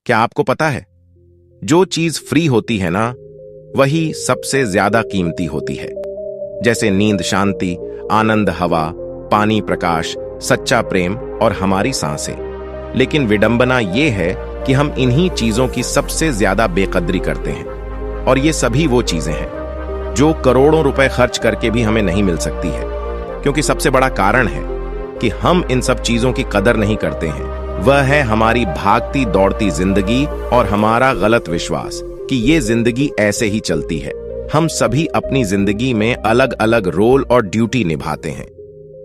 क्या आपको पता है, जो चीज फ्री होती है ना, वही सबसे ज्यादा कीमती होती है। जैसे नींद, शांति, आनंद, हवा, पानी, प्रकाश, सच्चा प्रेम और हमारी सांसें। लेकिन विडंबना ये है कि हम इन्हीं चीजों की सबसे ज्यादा बेकदरी करते हैं। और ये सभी वो चीजें हैं जो करोड़ों रुपए खर्च करके भी हमें नहीं मिल सकती है, क्योंकि सबसे बड़ा कारण है कि हम इन सब चीजों की कदर नहीं करते हैं। वह है हमारी भागती दौड़ती जिंदगी और हमारा गलत विश्वास कि ये जिंदगी ऐसे ही चलती है। हम सभी अपनी जिंदगी में अलग अलग रोल और ड्यूटी निभाते हैं।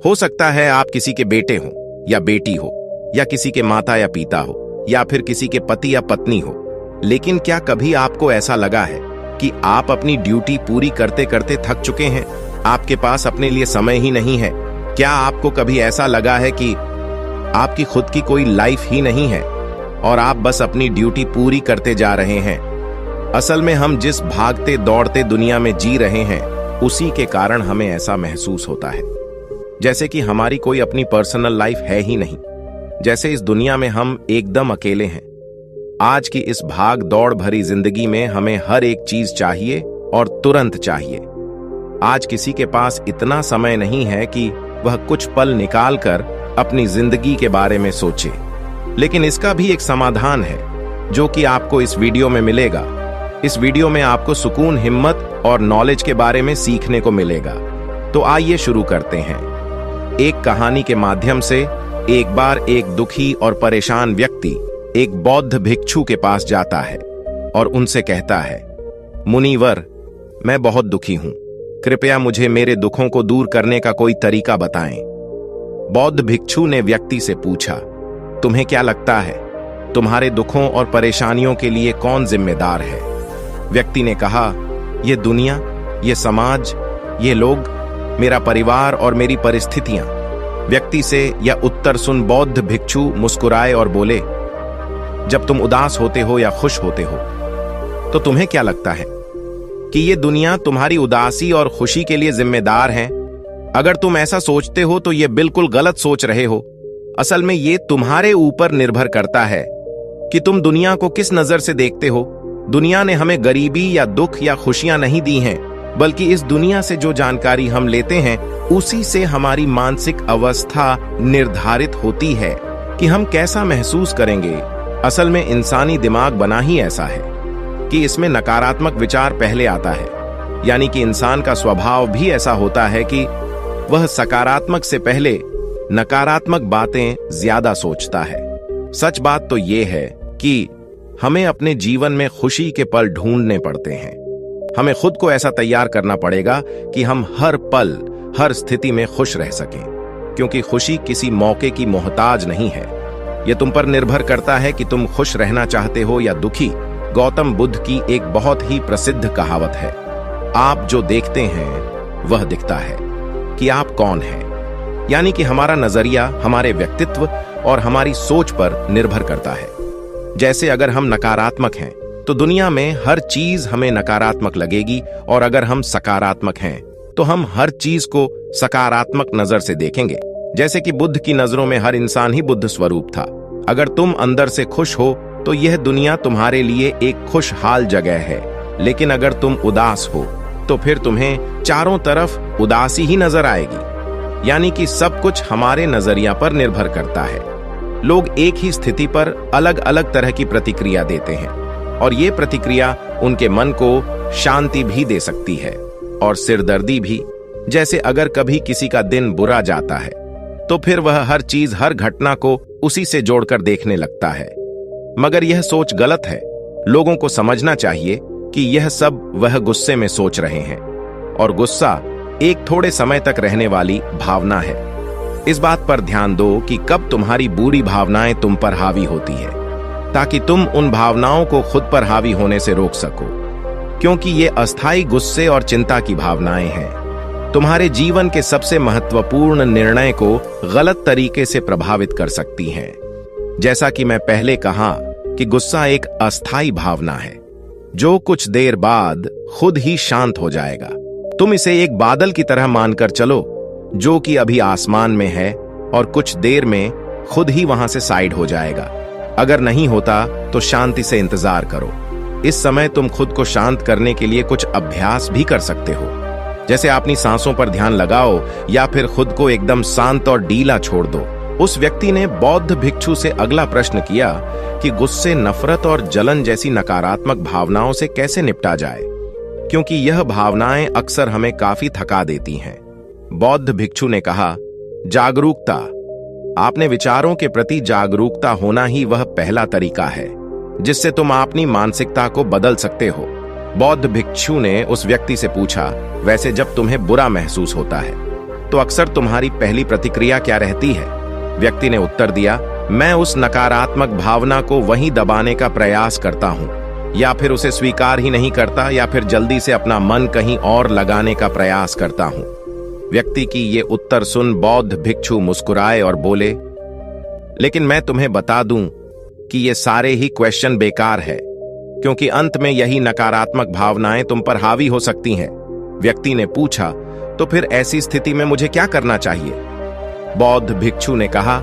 हो सकता है आप किसी के बेटे हो या बेटी हो, या किसी के माता या पिता हो, या फिर किसी के पति या पत्नी हो। लेकिन क्या कभी आपको ऐसा लगा है कि आप अपनी ड्यूटी पूरी करते करते थक चुके हैं? आपके पास अपने लिए समय ही नहीं है? क्या आपको कभी ऐसा लगा है कि आपकी खुद की कोई लाइफ ही नहीं है और आप बस अपनी ड्यूटी पूरी करते जा रहे हैं? असल में हम जिस भागते दौड़ते दुनिया में जी रहे हैं, उसी के कारण हमें ऐसा महसूस होता है जैसे कि हमारी कोई अपनी पर्सनल लाइफ है ही नहीं। जैसे इस दुनिया में हम एकदम अकेले हैं। आज की इस भाग दौड़ भरी जिंदगी में हमें हर एक चीज चाहिए और तुरंत चाहिए। आज किसी के पास इतना समय नहीं है कि वह कुछ पल निकालकर अपनी जिंदगी के बारे में सोचे। लेकिन इसका भी एक समाधान है जो कि आपको इस वीडियो में मिलेगा। इस वीडियो में आपको सुकून, हिम्मत और नॉलेज के बारे में सीखने को मिलेगा। तो आइए शुरू करते हैं। एक कहानी के माध्यम से एक बार एक दुखी और परेशान व्यक्ति एक बौद्ध भिक्षु के पास जाता है और उनसे कहता है, मुनिवर, मैं बहुत दुखी हूं, कृपया मुझे मेरे दुखों को दूर करने का कोई तरीका बताएं। बौद्ध भिक्षु ने व्यक्ति से पूछा, तुम्हें क्या लगता है, तुम्हारे दुखों और परेशानियों के लिए कौन जिम्मेदार है? व्यक्ति ने कहा, ये दुनिया, ये समाज, ये लोग, मेरा परिवार और मेरी परिस्थितियां। व्यक्ति से यह उत्तर सुन बौद्ध भिक्षु मुस्कुराए और बोले, जब तुम उदास होते हो या खुश होते हो तो तुम्हें क्या लगता है कि ये दुनिया तुम्हारी उदासी और खुशी के लिए जिम्मेदार है? अगर तुम ऐसा सोचते हो तो ये बिल्कुल गलत सोच रहे हो। असल में ये तुम्हारे ऊपर निर्भर करता है कि तुम दुनिया को किस नजर से देखते हो। दुनिया ने हमें गरीबी या दुख या खुशियां नहीं दी हैं, बल्कि इस दुनिया से जो जानकारी हम लेते हैं उसी से हमारी मानसिक अवस्था निर्धारित होती है कि हम कैसा महसूस करेंगे। असल में इंसानी दिमाग बना ही ऐसा है कि इसमें नकारात्मक विचार पहले आता है। यानी कि इंसान का स्वभाव भी ऐसा होता है कि वह सकारात्मक से पहले नकारात्मक बातें ज्यादा सोचता है। सच बात तो यह है कि हमें अपने जीवन में खुशी के पल ढूंढने पड़ते हैं। हमें खुद को ऐसा तैयार करना पड़ेगा कि हम हर पल, हर स्थिति में खुश रह सकें, क्योंकि खुशी किसी मौके की मोहताज नहीं है। यह तुम पर निर्भर करता है कि तुम खुश रहना चाहते हो या दुखी। गौतम बुद्ध की एक बहुत ही प्रसिद्ध कहावत है, आप जो देखते हैं वह दिखता है, कि आप कौन हैं। यानी कि हमारा नजरिया हमारे व्यक्तित्व और हमारी सोच पर निर्भर करता है। जैसे अगर हम नकारात्मक हैं तो दुनिया में हर चीज हमें नकारात्मक लगेगी, और अगर हम सकारात्मक हैं तो हम हर चीज को सकारात्मक नजर से देखेंगे। जैसे कि बुद्ध की नजरों में हर इंसान ही बुद्ध स्वरूप था। अगर तुम अंदर से खुश हो तो यह दुनिया तुम्हारे लिए एक खुशहाल जगह है। लेकिन अगर तुम उदास हो तो फिर तुम्हें चारों तरफ उदासी ही नजर आएगी। यानी कि सब कुछ हमारे नजरिया पर निर्भर करता है। लोग एक ही स्थिति पर अलग अलग तरह की प्रतिक्रिया देते हैं, और ये प्रतिक्रिया उनके मन को शांति भी दे सकती है और सिरदर्दी भी। जैसे अगर कभी किसी का दिन बुरा जाता है तो फिर वह हर चीज, हर घटना को उसी से जोड़कर देखने लगता है। मगर यह सोच गलत है। लोगों को समझना चाहिए कि यह सब वह गुस्से में सोच रहे हैं, और गुस्सा एक थोड़े समय तक रहने वाली भावना है। इस बात पर ध्यान दो कि कब तुम्हारी बुरी भावनाएं तुम पर हावी होती है, ताकि तुम उन भावनाओं को खुद पर हावी होने से रोक सको, क्योंकि ये अस्थायी गुस्से और चिंता की भावनाएं हैं। तुम्हारे जीवन के सबसे महत्वपूर्ण निर्णय को गलत तरीके से प्रभावित कर सकती हैं। जैसा कि मैं पहले कहा कि गुस्सा एक अस्थायी भावना है जो कुछ देर बाद खुद ही शांत हो जाएगा। तुम इसे एक बादल की तरह मानकर चलो जो कि अभी आसमान में है और कुछ देर में खुद ही वहां से साइड हो जाएगा। अगर नहीं होता तो शांति से इंतजार करो। इस समय तुम खुद को शांत करने के लिए कुछ अभ्यास भी कर सकते हो, जैसे अपनी सांसों पर ध्यान लगाओ या फिर खुद को एकदम शांत और ढीला छोड़ दो। उस व्यक्ति ने बौद्ध भिक्षु से अगला प्रश्न किया कि गुस्से, नफरत और जलन जैसी नकारात्मक भावनाओं से कैसे निपटा जाए, क्योंकि यह भावनाएं अक्सर हमें काफी थका देती हैं। बौद्ध भिक्षु ने कहा, जागरूकता। आपने विचारों के प्रति जागरूकता होना ही वह पहला तरीका है जिससे तुम अपनी मानसिकता को बदल सकते हो। बौद्ध भिक्षु ने उस व्यक्ति से पूछा, वैसे जब तुम्हें बुरा महसूस होता है तो अक्सर तुम्हारी पहली प्रतिक्रिया क्या रहती है? व्यक्ति ने उत्तर दिया, मैं उस नकारात्मक भावना को वहीं दबाने का प्रयास करता हूं, या फिर उसे स्वीकार ही नहीं करता, या फिर जल्दी से अपना मन कहीं और लगाने का प्रयास करता हूं। व्यक्ति की ये उत्तर सुन बौद्ध भिक्षु मुस्कुराए और बोले, लेकिन मैं तुम्हें बता दूं कि ये सारे ही क्वेश्चन बेकार है, क्योंकि अंत में यही नकारात्मक भावनाएं तुम पर हावी हो सकती हैं। व्यक्ति ने पूछा, तो फिर ऐसी स्थिति में मुझे क्या करना चाहिए? बौद्ध भिक्षु ने कहा,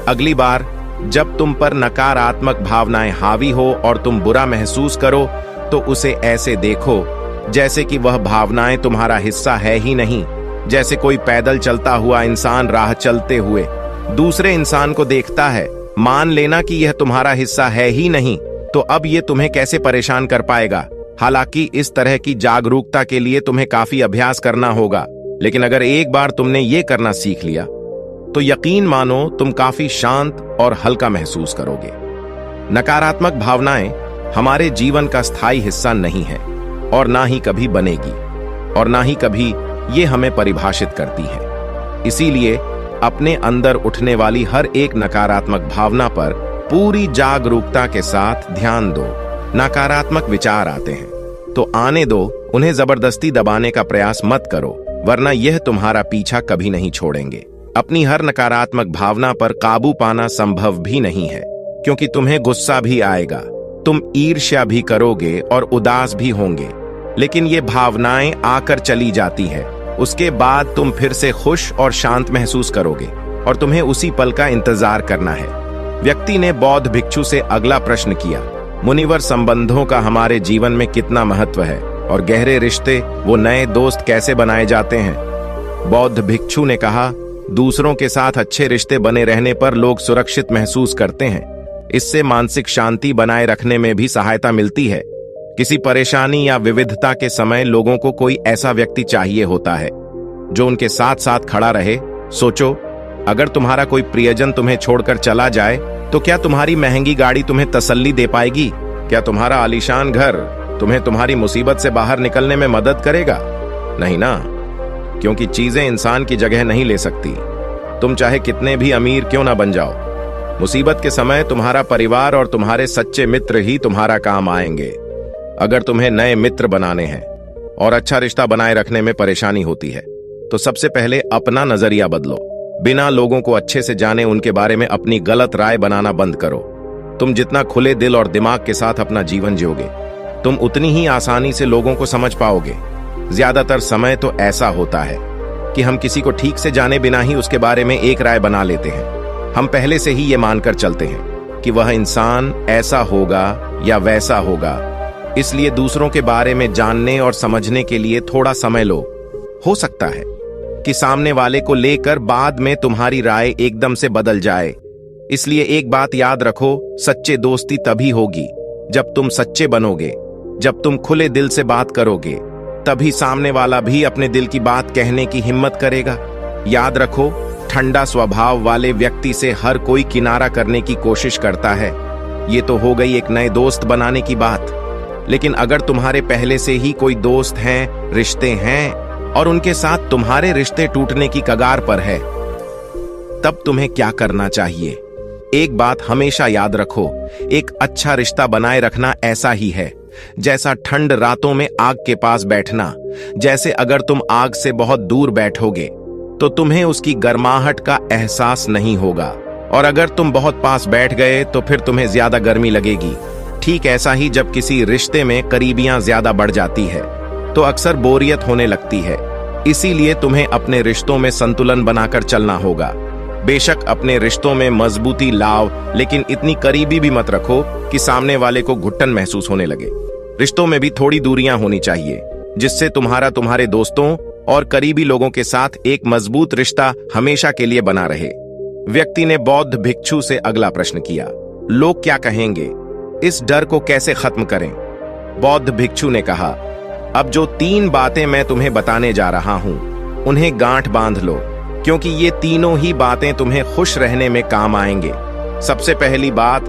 अगली बार जब तुम पर नकारात्मक भावनाएं हावी हो और तुम बुरा महसूस करो तो उसे ऐसे देखो जैसे कि वह भावनाएं तुम्हारा हिस्सा है ही नहीं। जैसे कोई पैदल चलता हुआ इंसान राह चलते हुए दूसरे इंसान को देखता है, मान लेना कि यह तुम्हारा हिस्सा है ही नहीं, तो अब यह तुम्हें कैसे परेशान कर पाएगा? हालांकि इस तरह की जागरूकता के लिए तुम्हें काफी अभ्यास करना होगा, लेकिन अगर एक बार तुमने ये करना सीख लिया तो यकीन मानो तुम काफी शांत और हल्का महसूस करोगे। नकारात्मक भावनाएं हमारे जीवन का स्थायी हिस्सा नहीं है और ना ही कभी बनेगी, और ना ही कभी ये हमें परिभाषित करती है। इसीलिए अपने अंदर उठने वाली हर एक नकारात्मक भावना पर पूरी जागरूकता के साथ ध्यान दो। नकारात्मक विचार आते हैं तो आने दो, उन्हें जबरदस्ती दबाने का प्रयास मत करो, वरना यह तुम्हारा पीछा कभी नहीं छोड़ेंगे। अपनी हर नकारात्मक भावना पर काबू पाना संभव भी नहीं है, क्योंकि तुम्हें गुस्सा भी आएगा, तुम ईर्ष्या भी करोगे और उदास भी होंगे, लेकिन ये भावनाएं आकर चली जाती है। उसके बाद तुम फिर से खुश और शांत महसूस करोगे और तुम्हें उसी पल का इंतजार करना है। व्यक्ति ने बौद्ध भिक्षु से अगला प्रश्न किया, मुनिवर, संबंधों का हमारे जीवन में कितना महत्व है और गहरे रिश्ते, वो नए दोस्त कैसे बनाए जाते हैं? बौद्ध भिक्षु ने कहा, दूसरों के साथ अच्छे रिश्ते बने रहने पर लोग सुरक्षित महसूस करते हैं। इससे मानसिक शांति बनाए रखने में भी सहायता मिलती है। किसी परेशानी या विविधता के समय लोगों को कोई ऐसा व्यक्ति चाहिए होता है जो उनके साथ साथ खड़ा रहे। सोचो, अगर तुम्हारा कोई प्रियजन तुम्हें छोड़कर चला जाए तो क्या तुम्हारी महंगी गाड़ी तुम्हें तसल्ली दे पाएगी? क्या तुम्हारा आलीशान घर तुम्हें तुम्हारी मुसीबत से बाहर निकलने में मदद करेगा? नहीं ना, क्योंकि चीजें इंसान की जगह नहीं ले सकती। तुम चाहे कितने भी अमीर क्यों ना बन जाओ, मुसीबत के समय तुम्हारा परिवार और तुम्हारे सच्चे मित्र ही तुम्हारा काम आएंगे। अगर तुम्हें नए मित्र बनाने हैं और अच्छा रिश्ता बनाए रखने में परेशानी होती है तो सबसे पहले अपना नजरिया बदलो। बिना लोगों को अच्छे से जाने उनके बारे में अपनी गलत राय बनाना बंद करो। तुम जितना खुले दिल और दिमाग के साथ अपना जीवन जियोगे, तुम उतनी ही आसानी से लोगों को समझ पाओगे। ज्यादातर समय तो ऐसा होता है कि हम किसी को ठीक से जाने बिना ही उसके बारे में एक राय बना लेते हैं। हम पहले से ही ये मानकर चलते हैं कि वह इंसान ऐसा होगा या वैसा होगा, इसलिए दूसरों के बारे में जानने और समझने के लिए थोड़ा समय लो। हो सकता है कि सामने वाले को लेकर बाद में तुम्हारी राय एकदम से बदल जाए। इसलिए एक बात याद रखो, सच्चे दोस्ती तभी होगी जब तुम सच्चे बनोगे। जब तुम खुले दिल से बात करोगे तभी सामने वाला भी अपने दिल की बात कहने की हिम्मत करेगा। याद रखो, ठंडा स्वभाव वाले व्यक्ति से हर कोई किनारा करने की कोशिश करता है। ये तो हो गई एक नए दोस्त बनाने की बात, लेकिन अगर तुम्हारे पहले से ही कोई दोस्त हैं, रिश्ते हैं और उनके साथ तुम्हारे रिश्ते टूटने की कगार पर है, तब तुम्हें क्या करना चाहिए? एक बात हमेशा याद रखो, एक अच्छा रिश्ता बनाए रखना ऐसा ही है जैसा ठंड रातों में आग के पास बैठना। जैसे अगर तुम आग से बहुत दूर बैठोगे तो तुम्हें उसकी गर्माहट का एहसास नहीं होगा, और अगर तुम बहुत पास बैठ गए तो फिर तुम्हें ज्यादा गर्मी लगेगी। ठीक ऐसा ही जब किसी रिश्ते में करीबियां ज्यादा बढ़ जाती है तो अक्सर बोरियत होने लगती है। इसीलिए तुम्हें अपने रिश्तों में संतुलन बनाकर चलना होगा। बेशक अपने रिश्तों में मजबूती लाओ, लेकिन इतनी करीबी भी मत रखो कि सामने वाले को घुटन महसूस होने लगे। रिश्तों में भी थोड़ी दूरियां होनी चाहिए, जिससे तुम्हारे दोस्तों और करीबी लोगों के साथ एक मजबूत रिश्ता हमेशा के लिए बना रहे। व्यक्ति ने बौद्ध भिक्षु से अगला प्रश्न किया, लोग क्या कहेंगे, इस डर को कैसे खत्म करें? बौद्ध भिक्षु ने कहा, अब जो 3 बातें मैं तुम्हें बताने जा रहा हूं, उन्हें गांठ बांध लो, क्योंकि ये तीनों ही बातें तुम्हें खुश रहने में काम आएंगे। सबसे पहली बात,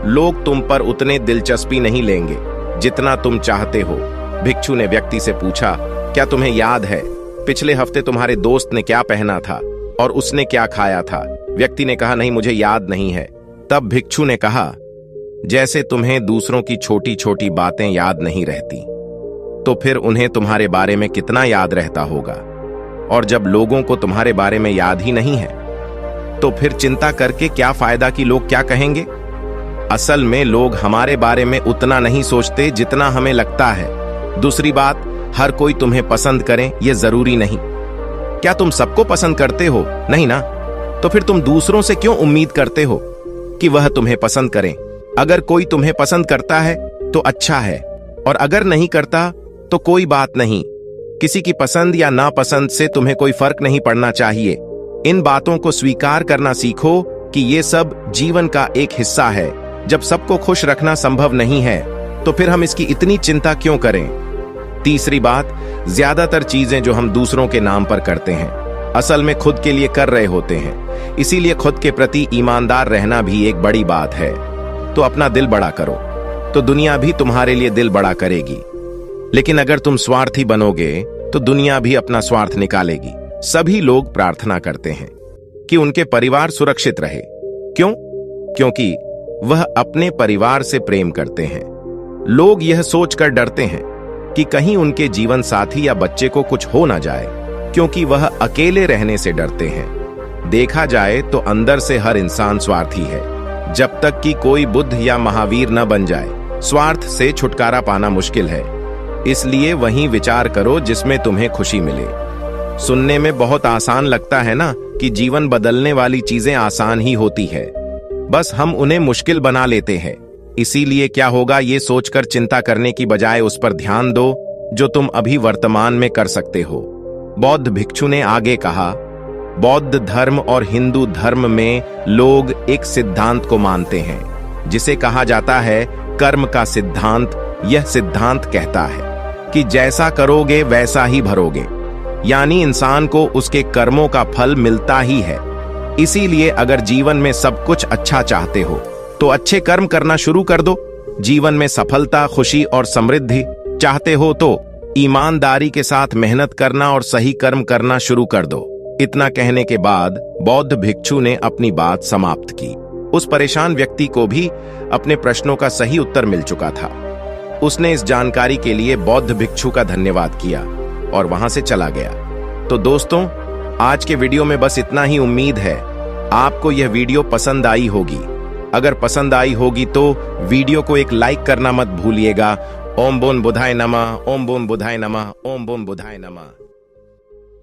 लोग तुम पर उतने दिलचस्पी नहीं लेंगे जितना तुम चाहते हो। भिक्षु ने व्यक्ति से पूछा, क्या तुम्हें याद है पिछले हफ्ते तुम्हारे दोस्त ने क्या पहना था और उसने क्या खाया था? व्यक्ति ने कहा, नहीं, मुझे याद नहीं है। तब भिक्षु ने कहा, जैसे तुम्हें दूसरों की छोटी छोटी बातें याद नहीं रहती, तो फिर उन्हें तुम्हारे बारे में कितना याद रहता होगा। और जब लोगों को तुम्हारे बारे में याद ही नहीं है, तो फिर चिंता करके क्या फायदा कि लोग क्या कहेंगे? असल में लोग हमारे बारे में उतना नहीं सोचते जितना हमें लगता है। दूसरी बात, हर कोई तुम्हें पसंद करे ये जरूरी नहीं। क्या तुम सबको पसंद करते हो? नहीं ना। तो फिर तुम दूसरों से क्यों उम्मीद करते हो कि वह तुम्हें पसंद करें? अगर कोई तुम्हें पसंद करता है तो अच्छा है, और अगर नहीं करता तो कोई बात नहीं। किसी की पसंद या नापसंद से तुम्हें कोई फर्क नहीं पड़ना चाहिए। इन बातों को स्वीकार करना सीखो कि ये सब जीवन का एक हिस्सा है। जब सबको खुश रखना संभव नहीं है, तो फिर हम इसकी इतनी चिंता क्यों करें? तीसरी बात, ज्यादातर चीजें जो हम दूसरों के नाम पर करते हैं, असल में खुद के लिए कर रहे होते हैं। इसीलिए खुद के प्रति ईमानदार रहना भी एक बड़ी बात है। तो अपना दिल बड़ा करो, तो दुनिया भी तुम्हारे लिए दिल बड़ा करेगी। लेकिन अगर तुम स्वार्थी बनोगे तो दुनिया भी अपना स्वार्थ निकालेगी। सभी लोग प्रार्थना करते हैं कि उनके परिवार सुरक्षित रहे। क्यों? क्योंकि वह अपने परिवार से प्रेम करते हैं। लोग यह सोचकर डरते हैं कि कहीं उनके जीवन साथी या बच्चे को कुछ हो ना जाए, क्योंकि वह अकेले रहने से डरते हैं। देखा जाए तो अंदर से हर इंसान स्वार्थी है, जब तक कि कोई बुद्ध या महावीर न बन जाए। स्वार्थ से छुटकारा पाना मुश्किल है, इसलिए वहीं विचार करो जिसमें तुम्हें खुशी मिले। सुनने में बहुत आसान लगता है ना कि जीवन बदलने वाली चीजें आसान ही होती है, बस हम उन्हें मुश्किल बना लेते हैं। इसीलिए क्या होगा ये सोचकर चिंता करने की बजाय उस पर ध्यान दो जो तुम अभी वर्तमान में कर सकते हो। बौद्ध भिक्षु ने आगे कहा, बौद्ध धर्म और हिंदू धर्म में लोग एक सिद्धांत को मानते हैं जिसे कहा जाता है कर्म का सिद्धांत। यह सिद्धांत कहता है कि जैसा करोगे वैसा ही भरोगे, यानी इंसान को उसके कर्मों का फल मिलता ही है। इसीलिए अगर जीवन में सब कुछ अच्छा चाहते हो तो अच्छे कर्म करना शुरू कर दो। जीवन में सफलता, खुशी और समृद्धि चाहते हो तो ईमानदारी के साथ मेहनत करना और सही कर्म करना शुरू कर दो। इतना कहने के बाद बौद्ध भिक्षु ने अपनी बात समाप्त की। उस परेशान व्यक्ति को भी अपने प्रश्नों का सही उत्तर मिल चुका था। उसने इस जानकारी के लिए बौद्ध भिक्षु का धन्यवाद किया और वहां से चला गया। तो दोस्तों, आज के वीडियो में बस इतना ही। उम्मीद है आपको यह वीडियो पसंद आई होगी। अगर पसंद आई होगी तो वीडियो को एक लाइक करना मत भूलिएगा। ओम बोन बुधाय नमः, ओम बोन बुधाय नमः, ओम बोन बुधाय नमः।